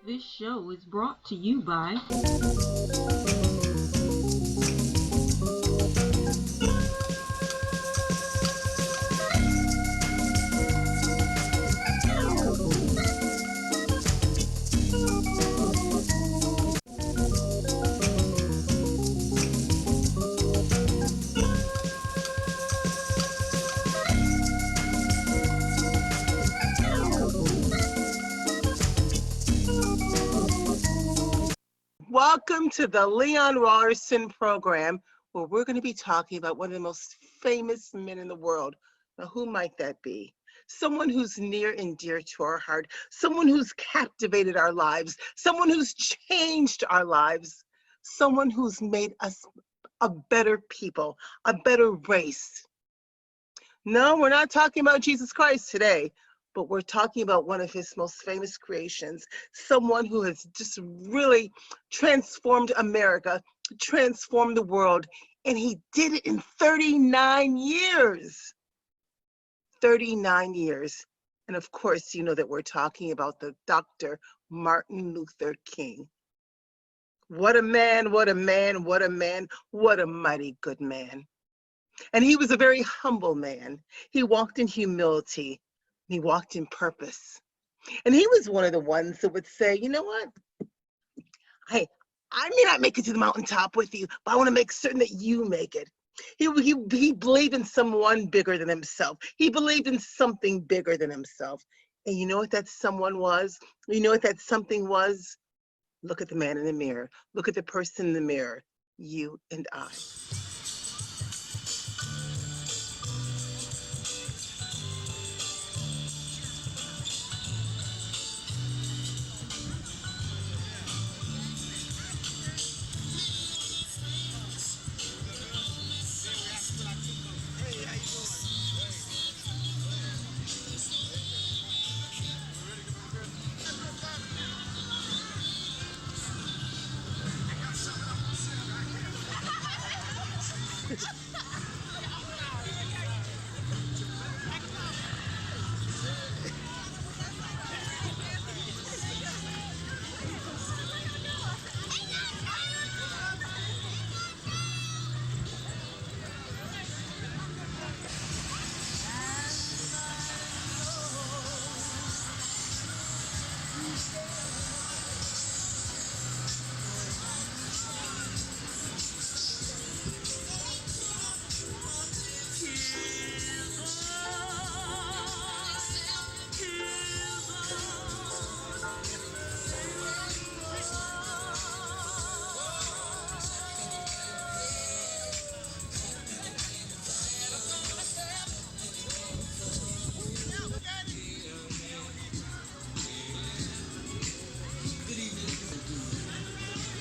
This show is brought to you by Welcome to the Leon Rollerson program, where we're going to be talking about one of the most famous men in the world. Now, who might that be? Someone who's near and dear to our heart, someone who's captivated our lives, someone who's changed our lives, someone who's made us a better people, a better race. No, we're not talking about Jesus Christ today, but we're talking about one of his most famous creations, someone who has just really transformed America, transformed the world, and he did it in 39 years. 39 years. And of course, you know that we're talking about the Dr. Martin Luther King. What a man, what a man, what a man, what a mighty good man. And he was a very humble man. He walked in humility. He walked in purpose. And he was one of the ones that would say, you know what? I may not make it to the mountaintop with you, but I want to make certain that you make it. He believed in someone bigger than himself. He believed in something bigger than himself. And you know what that someone was? You know what that something was? Look at the man in the mirror. Look at the person in the mirror. You and I.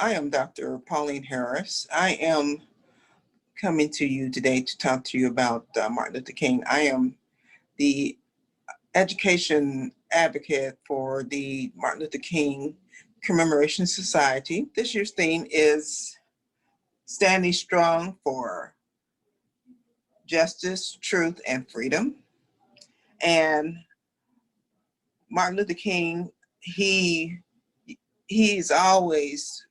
I am Dr. Pauline Harris. I am coming to you today to talk to you about Martin Luther King. I am the education advocate for the Martin Luther King Commemoration Society. This year's theme is Standing Strong for Justice, Truth, and Freedom. And Martin Luther King, he's always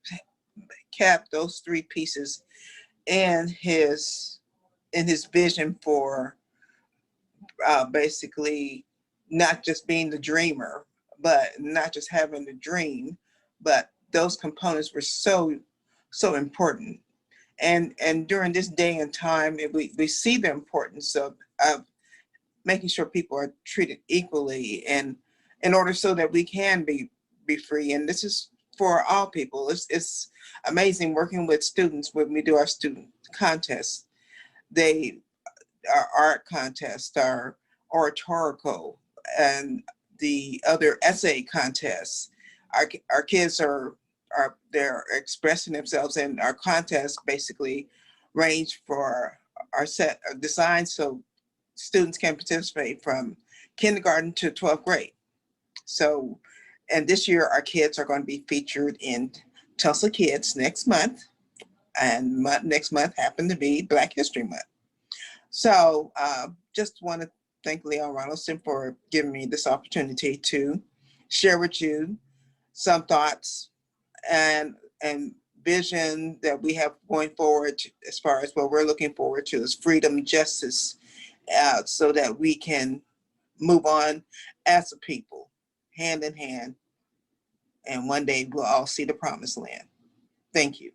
kept those three pieces in his vision for basically not just being the dreamer, but not just having the dream, but those components were so important. And during this day and time, we see the importance of making sure people are treated equally, and in order so that we can be free. And this is for all people. It's amazing working with students when we do our student contests. They, our art contests, our oratorical, and the other essay contests. Our kids they're expressing themselves, and our contests basically range for our set of designs so students can participate from kindergarten to 12th grade. So, and this year our kids are going to be featured in Tulsa Kids next month, and next month happened to be Black History Month. So just want to thank Leon Rollerson for giving me this opportunity to share with you some thoughts and vision that we have going forward as far as what we're looking forward to is freedom, justice, so that we can move on as a people, hand in hand, and one day we'll all see the promised land. Thank you.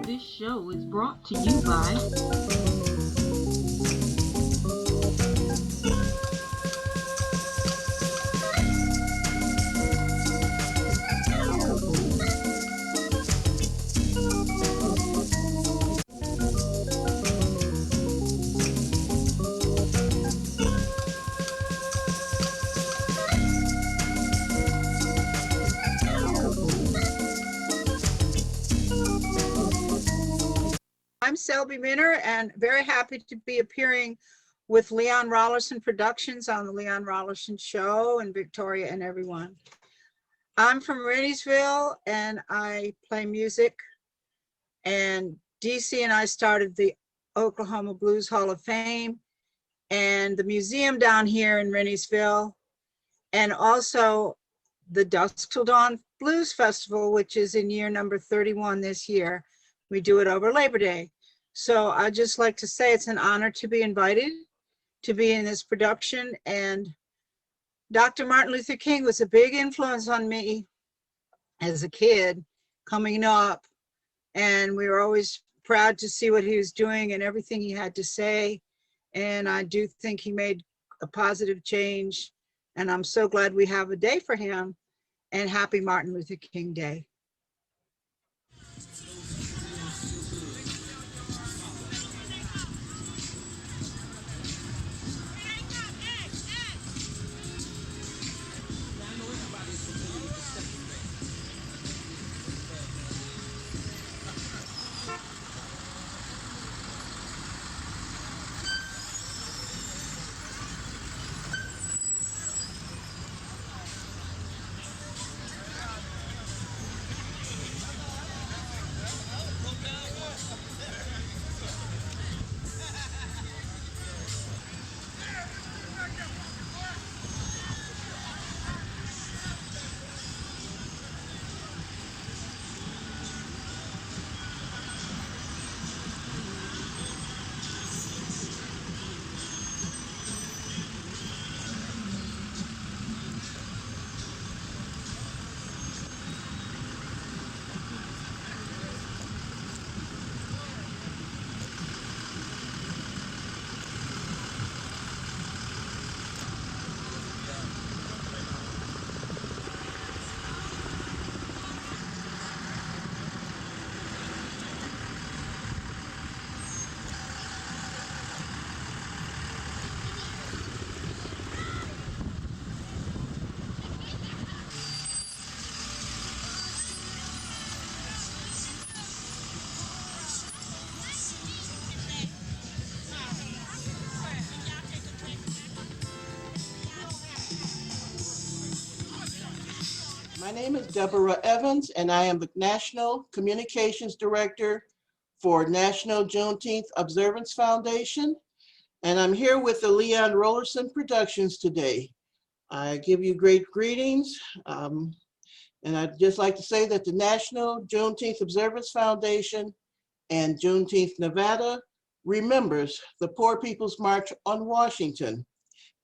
This show is brought to you by I'm Selby Minner, and very happy to be appearing with Leon Rollerson Productions on the Leon Rollerson Show, and Victoria and everyone. I'm from Renniesville and I play music, and DC and I started the Oklahoma Blues Hall of Fame and the museum down here in Renniesville, and also the Dusk Till Dawn Blues Festival, which is in year number 31 this year. We do it over Labor Day. So I'd just like to say it's an honor to be invited to be in this production. And Dr. Martin Luther King was a big influence on me as a kid coming up. And we were always proud to see what he was doing and everything he had to say. And I do think he made a positive change. And I'm so glad we have a day for him. And happy Martin Luther King Day. My name is Deborah Evans, and I am the National Communications Director for National Juneteenth Observance Foundation. And I'm here with the Leon Rollerson Productions today. I give you great greetings. And I'd just like to say that the National Juneteenth Observance Foundation and Juneteenth Nevada remembers the Poor People's March on Washington,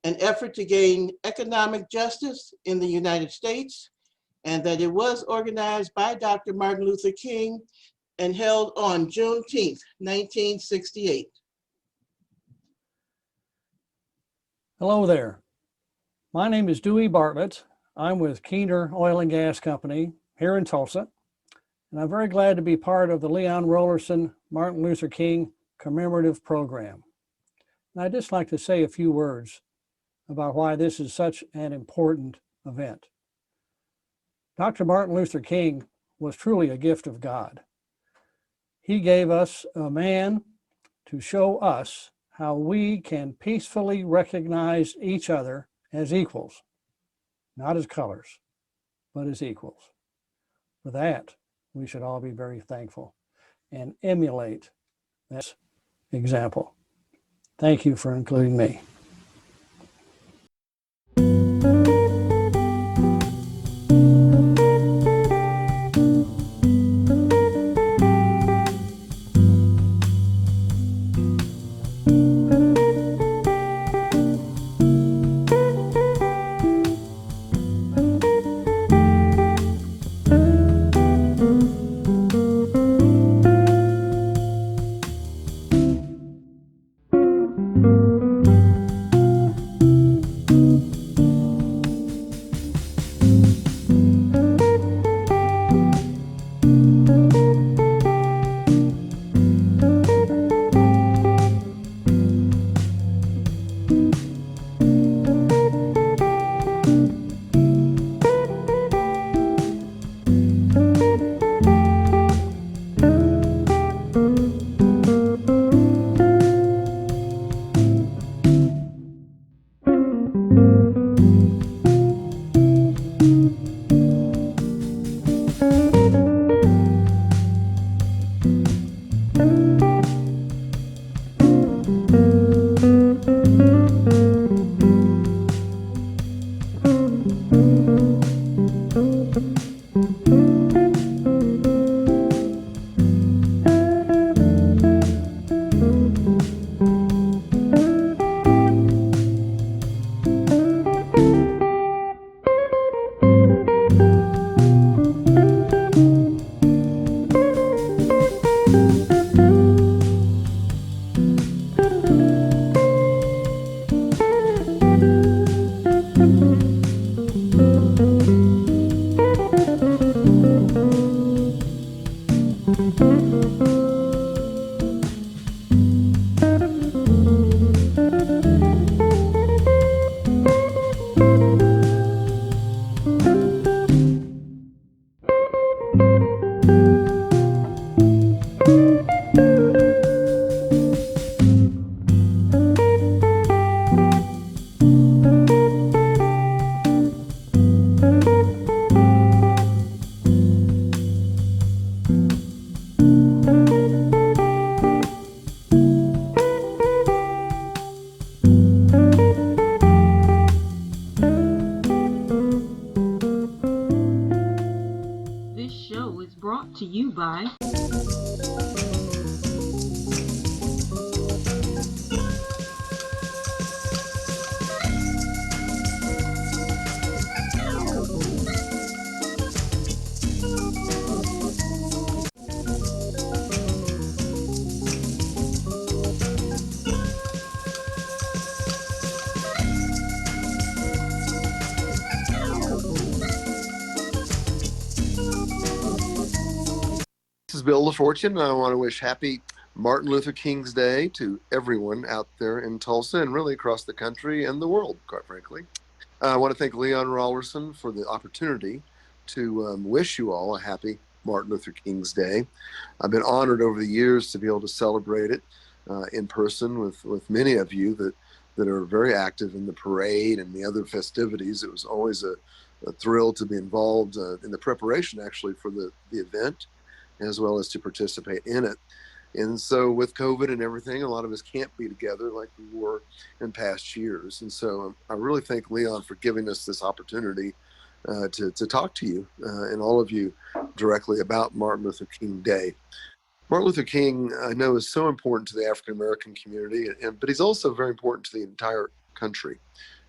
an effort to gain economic justice in the United States, and that it was organized by Dr. Martin Luther King and held on Juneteenth, 1968. Hello there. My name is Dewey Bartlett. I'm with Keener Oil and Gas Company here in Tulsa, and I'm very glad to be part of the Leon Rollerson Martin Luther King commemorative program. And I'd just like to say a few words about why this is such an important event. Dr. Martin Luther King was truly a gift of God. He gave us a man to show us how we can peacefully recognize each other as equals, not as colors, but as equals. For that, we should all be very thankful and emulate this example. Thank you for including me. This show is brought to you by This is Bill LaFortune, and I want to wish happy Martin Luther King's Day to everyone out there in Tulsa and really across the country and the world, quite frankly. I want to thank Leon Rollerson for the opportunity to wish you all a happy Martin Luther King's Day. I've been honored over the years to be able to celebrate it in person with many of you that are very active in the parade and the other festivities. It was always thrilled to be involved in the preparation actually for the event, as well as to participate in it. And so with COVID and everything, a lot of us can't be together like we were in past years. And so I really thank Leon for giving us this opportunity to talk to you and all of you directly about Martin Luther King Day. Martin Luther King, I know, is so important to the African American community, but he's also very important to the entire country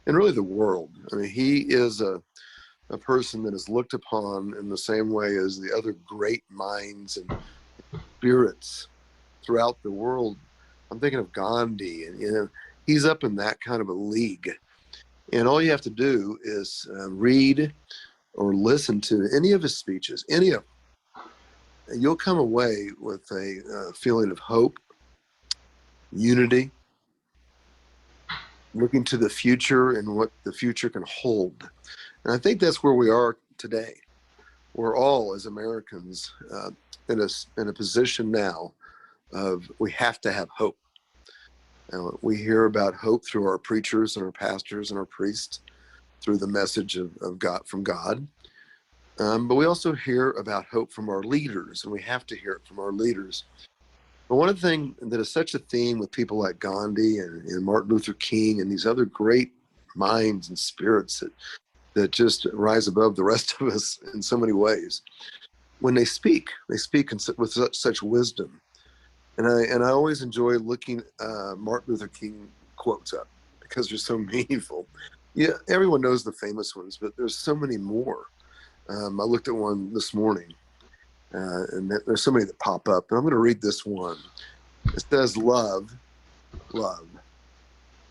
and really the world. I mean, he is a person that is looked upon in the same way as the other great minds and spirits throughout the world. I'm thinking of Gandhi, and he's up in that kind of a league. And all you have to do is read or listen to any of his speeches, any of them. And you'll come away with a feeling of hope, unity, looking to the future and what the future can hold. And I think that's where we are today. We're all, as Americans, in a position now of we have to have hope. We hear about hope through our preachers and our pastors and our priests, through the message of God, from God. But we also hear about hope from our leaders, and we have to hear it from our leaders. But one of the things that is such a theme with people like Gandhi and Martin Luther King and these other great minds and spirits that just rise above the rest of us in so many ways. When they speak with such wisdom. And I always enjoy looking Martin Luther King quotes up because they're so meaningful. Yeah, everyone knows the famous ones, but there's so many more. I looked at one this morning, and there's so many that pop up. And I'm going to read this one. It says, "Love, love."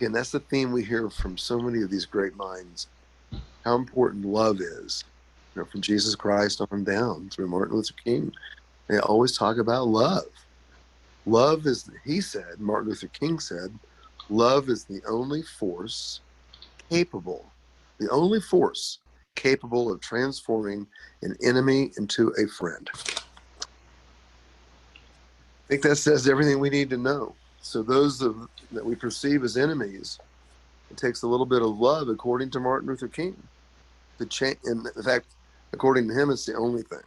And that's the theme we hear from so many of these great minds. How important love is, from Jesus Christ on down through Martin Luther King. They always talk about love. Love is, he said, Martin Luther King said, love is the only force capable of transforming an enemy into a friend. I think that says everything we need to know. So those that we perceive as enemies, it takes a little bit of love, according to Martin Luther King, to change. And in fact, according to him, it's the only thing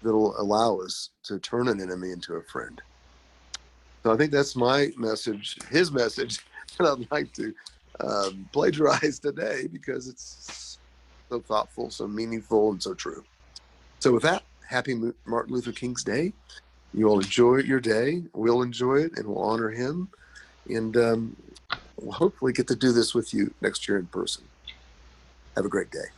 that'll allow us to turn an enemy into a friend. So I think that's my message, his message, that I'd like to plagiarize today because it's so thoughtful, so meaningful, and so true. So with that, happy Martin Luther King's Day. You all enjoy your day. We'll enjoy it, and we'll honor him. And we'll hopefully get to do this with you next year in person. Have a great day.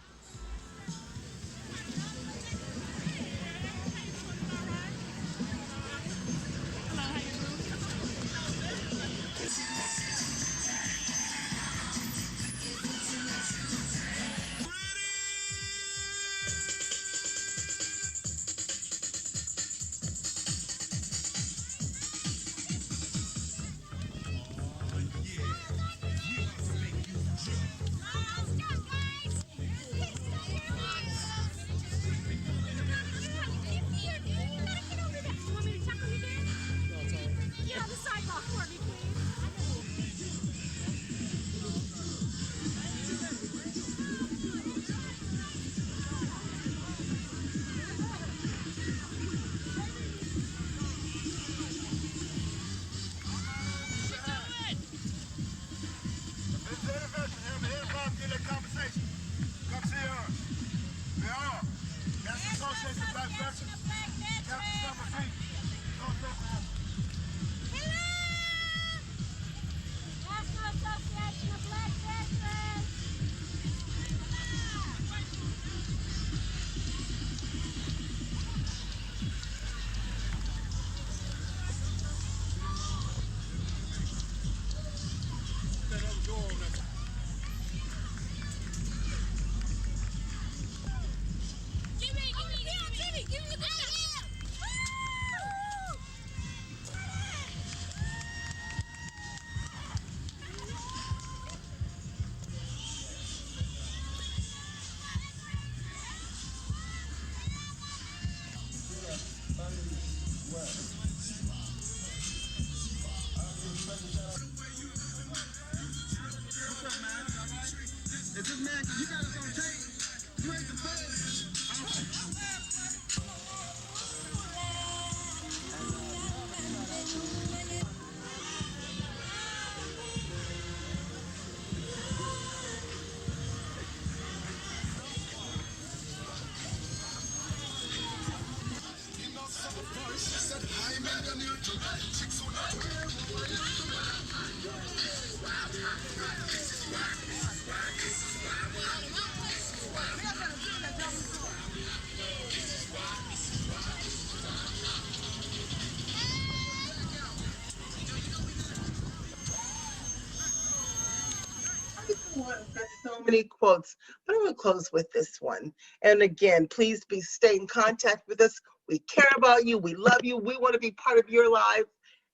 I've got so many quotes, but I'm going to close with this one. And again, please stay in contact with us. We care about you. We love you. We want to be part of your life.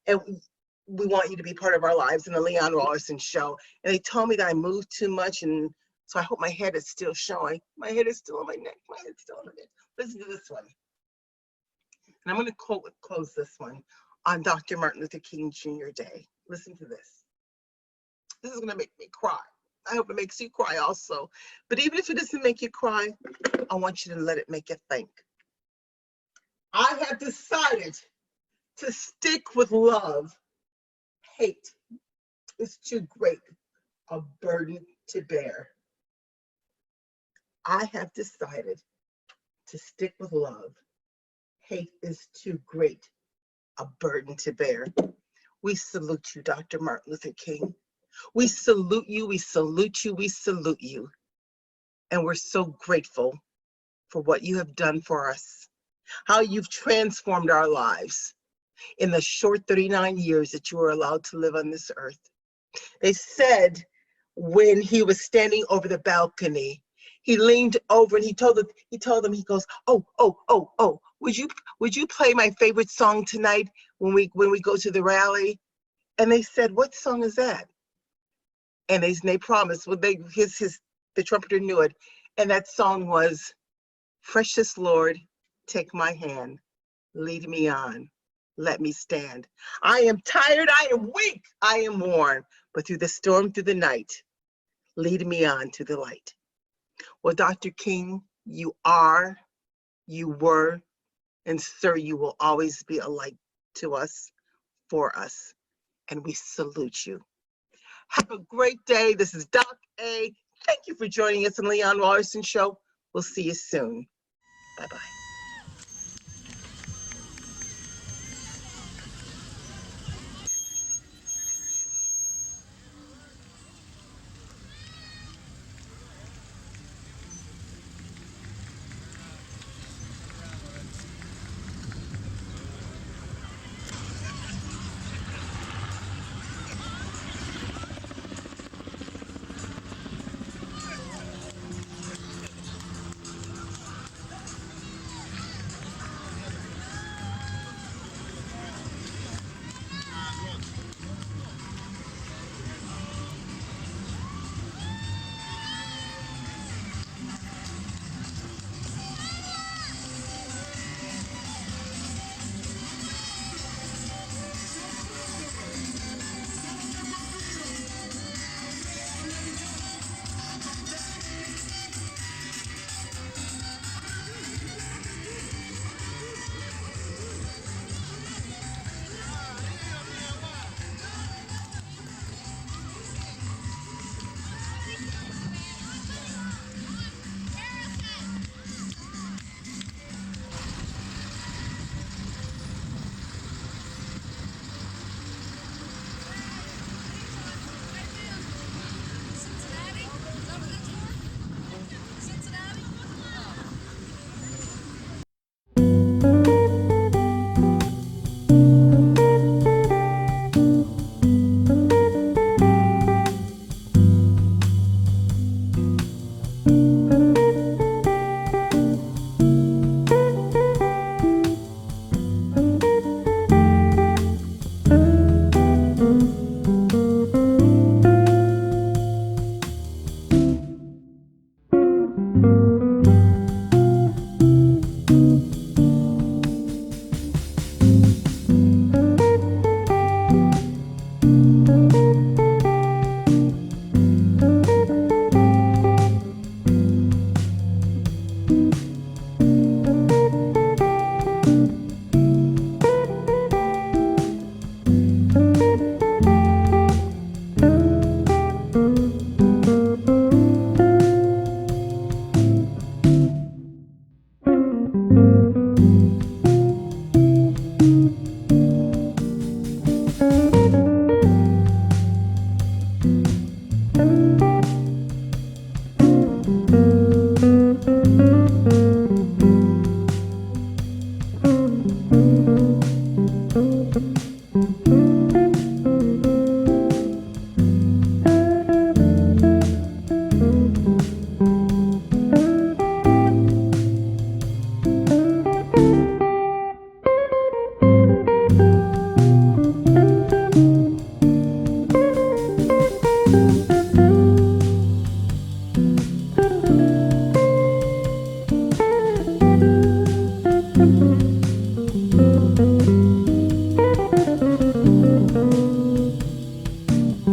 And we want you to be part of our lives in the Leon Rollerson Show. And they told me that I moved too much, and so I hope my head is still showing. My head is still on my neck. My head's still on my neck. Listen to this one. And I'm going to close this one on Dr. Martin Luther King Jr. Day. Listen to this. This is going to make me cry. I hope it makes you cry also. But even if it doesn't make you cry, I want you to let it make you think. I have decided to stick with love. Hate is too great a burden to bear. I have decided to stick with love. Hate is too great a burden to bear. We salute you, Dr. Martin Luther King. We salute you, we salute you, we salute you. And we're so grateful for what you have done for us, how you've transformed our lives in the short 39 years that you were allowed to live on this earth. They said when he was standing over the balcony, he leaned over and he told them, he goes, oh, would you play my favorite song tonight when we go to the rally? And they said, what song is that? And they promised, well, the trumpeter knew it. And that song was, Precious Lord, take my hand, lead me on, let me stand. I am tired, I am weak, I am worn, but through the storm, through the night, lead me on to the light. Well, Dr. King, you are, you were, and sir, you will always be a light to us, for us, and we salute you. Have a great day. This is Doc A. Thank you for joining us on Leon Rollerson Show. We'll see you soon. Bye-bye.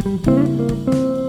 you.